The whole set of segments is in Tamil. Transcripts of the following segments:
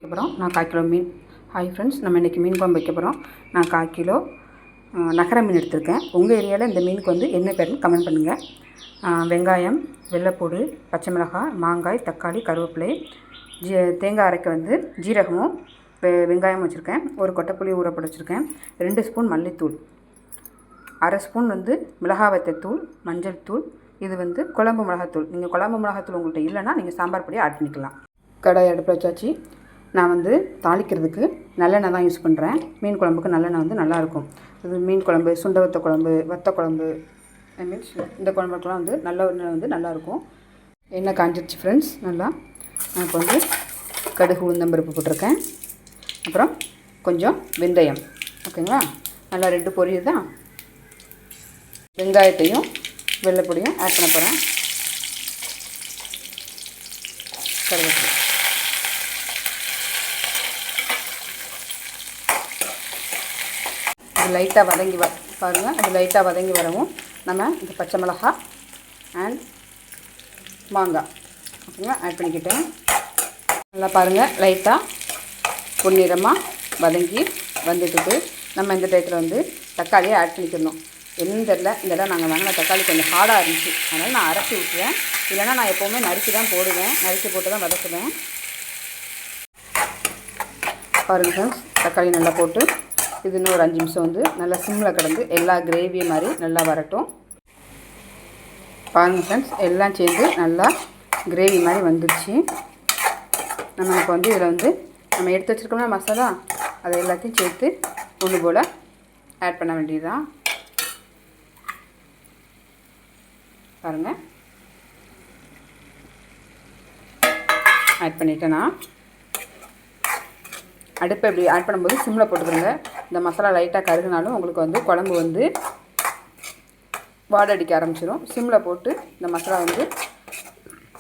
அப்புறம் நான் 1/4 கிலோ மீன். ஹாய் ஃப்ரெண்ட்ஸ், நம்ம இன்றைக்கி மீன் குழம்பு வைக்க போகிறோம். நான் 1/4 கிலோ நகர மீன் எடுத்திருக்கேன். உங்கள் ஏரியாவில் இந்த மீனுக்கு வந்து என்ன பேர்னு கமெண்ட் பண்ணுங்கள். வெங்காயம், வெள்ளைப்பூடு, பச்சை மிளகாய், மாங்காய், தக்காளி, கருவேப்பிலை, தேங்காய் அரைக்க வந்து ஜீரகமும் வெங்காயம் வச்சுருக்கேன். ஒரு கொட்டைப்புளி ஊறப்பட வச்சுருக்கேன். 2 ஸ்பூன் மல்லித்தூள், 1/2 ஸ்பூன் வந்து மிளகாய் வத்தத்தூள், மஞ்சள் தூள். இது வந்து குழம்பு மிளகாத்தூள். நீங்கள் குழம்பு மிளகாத்தூள் உங்கள்கிட்ட இல்லைன்னா நீங்கள் சாம்பார் பொடியை ஆட் பண்ணிக்கலாம். கடாய் அடுப்பில் வச்சாச்சு. நான் வந்து தாளிக்கிறதுக்கு நல்லெண்ணெய் தான் யூஸ் பண்ணுறேன். மீன் குழம்புக்கு நல்லெண்ணெய் வந்து நல்லாயிருக்கும். இது மீன் குழம்பு, சுண்ட வத்த குழம்பு, வத்த குழம்பு, மீன்ஸ் இந்த குழம்புக்கெலாம் வந்து நல்லெண்ணெய் வந்து நல்லாயிருக்கும். எண்ணெய் காஞ்சிடுச்சு ஃப்ரெண்ட்ஸ். நல்லா நான் இப்போ வந்து கடுகு, உளுந்தம்பருப்பு போட்டிருக்கேன். அப்புறம் கொஞ்சம் வெந்தயம். ஓகேங்களா? நல்லா 2 பொரியுது தான். வெங்காயத்தையும் வெள்ளைப்பொடியும் ஆட் பண்ண போகிறேன். கருவேப்பிலை, அது லைட்டாக வதங்கி பாருங்கள். அது லைட்டாக வதங்கி வரவும் நம்ம இந்த பச்சை மிளகாய் அண்ட் மாங்காய் ஓகேங்களா ஆட் பண்ணிக்கிட்டேன். நல்லா பாருங்கள், லைட்டாக பொன்னிறமாக வதங்கி வந்துட்டு நம்ம இந்த டயத்தில் வந்து தக்காளியை ஆட் பண்ணிக்கணும். என்னன்னு தெரில, இதெல்லாம் நாங்கள் வாங்கின தக்காளி கொஞ்சம் ஹார்டாக இருந்துச்சு, அதனால் நான் அரைச்சி விட்டுருவேன். இல்லைனா நான் எப்போவுமே நறுக்கி தான் போடுவேன். நறுக்கி போட்டு தான் வதக்குவேன். பாருங்கள் ஃப்ரெண்ட்ஸ், தக்காளி நல்லா போட்டு இது இன்னும் ஒரு 5 நிமிஷம் வந்து நல்லா சிம்மில் கிடந்து எல்லா கிரேவி மாதிரி நல்லா வரட்டும். பாருங்கள் ஃப்ரெண்ட்ஸ், எல்லாம் சேர்ந்து நல்லா கிரேவி மாதிரி வந்துடுச்சு. நம்ம இப்போ வந்து இதில் வந்து நம்ம எடுத்து வச்சுருக்கோம்னா மசாலா, அதை எல்லாத்தையும் சேர்த்து ஒன்று போல் ஆட் பண்ண வேண்டியதுதான். பாருங்கள், ஆட் பண்ணிட்டேன்னா அடுப்பை இப்படி ஆட் பண்ணும்போது சிம்மில் போட்டுக்கிறோங்க. இந்த மசாலா லைட்டாக கருகுனாலும் உங்களுக்கு வந்து குழம்பு வந்து வாடை அடிக்க ஆரம்பிச்சிடும். சிம்மில் போட்டு இந்த மசாலா வந்து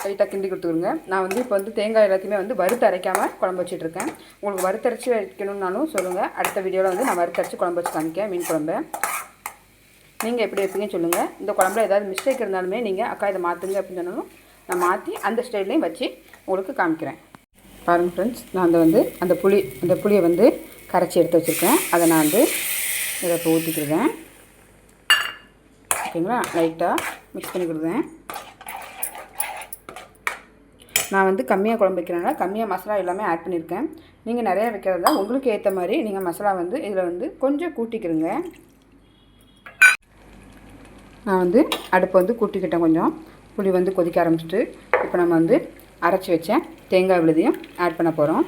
லைட்டாக கிண்டி கொடுத்துருங்க. நான் வந்து இப்போ வந்து தேங்காய் எல்லாத்தையுமே வந்து வறுத்து அரைக்காமல் குழம்பு வச்சிட்ருக்கேன். உங்களுக்கு வறுத்தரைச்சி வைக்கணுன்னாலும் சொல்லுங்கள். அடுத்த வீடியோவில் வந்து நான் வறுத்தரைச்சி குழம்பு வச்சு காமிக்கேன் மீன் குழம்பு. நீங்கள் எப்படி வைப்பீங்கன்னு சொல்லுங்கள். இந்த குழம்புல ஏதாவது மிஸ்டேக் இருந்தாலுமே நீங்கள் அக்கா இதை மாற்றுங்க அப்படின்னு சொன்னாலும் நான் மாற்றி அந்த ஸ்டைல்லையும் வச்சு உங்களுக்கு காமிக்கிறேன். பாருங்கள் ஃப்ரெண்ட்ஸ், நான் அந்த புளியை வந்து கரைச்சி எடுத்து வச்சுருக்கேன். அதை நான் வந்து இதை இப்போ ஊற்றிக்கிடுவேன். ஓகேங்களா? லைட்டாக மிக்ஸ் பண்ணி கொடுவேன். நான் வந்து கம்மியாக குழம்பு வைக்கிறனால கம்மியாக மசாலா எல்லாமே ஆட் பண்ணியிருக்கேன். நீங்கள் நிறையா வைக்கிறதா உங்களுக்கு ஏற்ற மாதிரி நீங்கள் மசாலா வந்து இதில் வந்து கொஞ்சம் கூட்டிக்கிடுங்க. நான் வந்து அடுப்பை வந்து கூட்டிக்கிட்டேன். கொஞ்சம் புளி வந்து கொதிக்க ஆரம்பிச்சிட்டு இப்போ நம்ம வந்து அரைச்சி வச்சேன் தேங்காய் விழுதையும் ஆட் பண்ண போகிறோம்.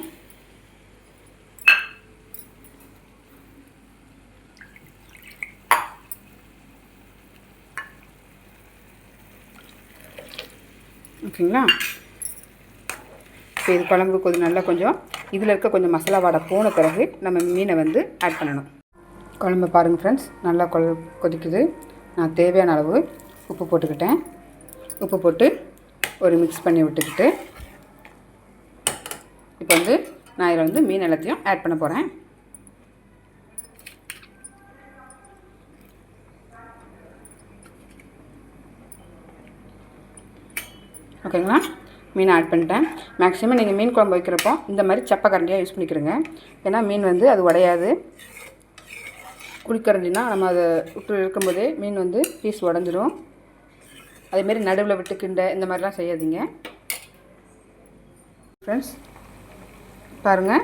ஓகேங்களா? இப்போ இது குழம்பு நல்லா கொஞ்சம் இதில் இருக்க கொஞ்சம் மசாலா வாடை போன பிறகு நம்ம மீனை வந்து ஆட் பண்ணணும். குழம்பு பாருங்கள் ஃப்ரெண்ட்ஸ், நல்லா கொதிக்குது. நான் தேவையான அளவு உப்பு போட்டுக்கிட்டேன். உப்பு போட்டு ஒரு மிக்ஸ் பண்ணி விட்டுக்கிட்டு இப்போ வந்து நான் இதில் வந்து மீன் எல்லாத்தையும் ஆட் பண்ண போகிறேன். ஓகேங்களா? மீன் ஆட் பண்ணிட்டேன். மேக்ஸிமம் நீங்கள் மீன் குழம்பு வைக்கிறப்போ இந்த மாதிரி சப்பை கரண்டியாக யூஸ் பண்ணிக்கிறோங்க. ஏன்னா மீன் வந்து அது உடையாது. குழிக்கரண்டினா நம்ம அதை விட்டு இருக்கும்போதே மீன் வந்து பீஸ் உடஞ்சிரும். அதேமாரி நடுவில் விட்டு கிண்ட இந்த மாதிரிலாம் செய்யாதீங்க ஃப்ரெண்ட்ஸ். பாருங்கள்,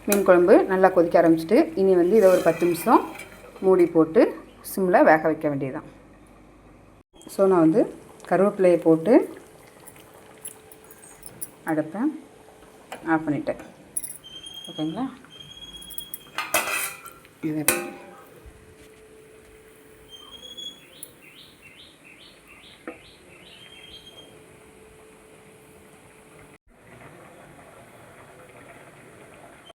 மீன் குழம்பு நல்லா கொதிக்க ஆரம்பிச்சிட்டு இனி வந்து இதை ஒரு 10 நிமிஷம் மூடி போட்டு சிம்மில் வேக வைக்க வேண்டியதுதான். ஸோ நான் வந்து கருவேப்பிலையை போட்டு அடுப்பை ஆஃப் பண்ணிட்டேன். ஓகேங்களா? இதை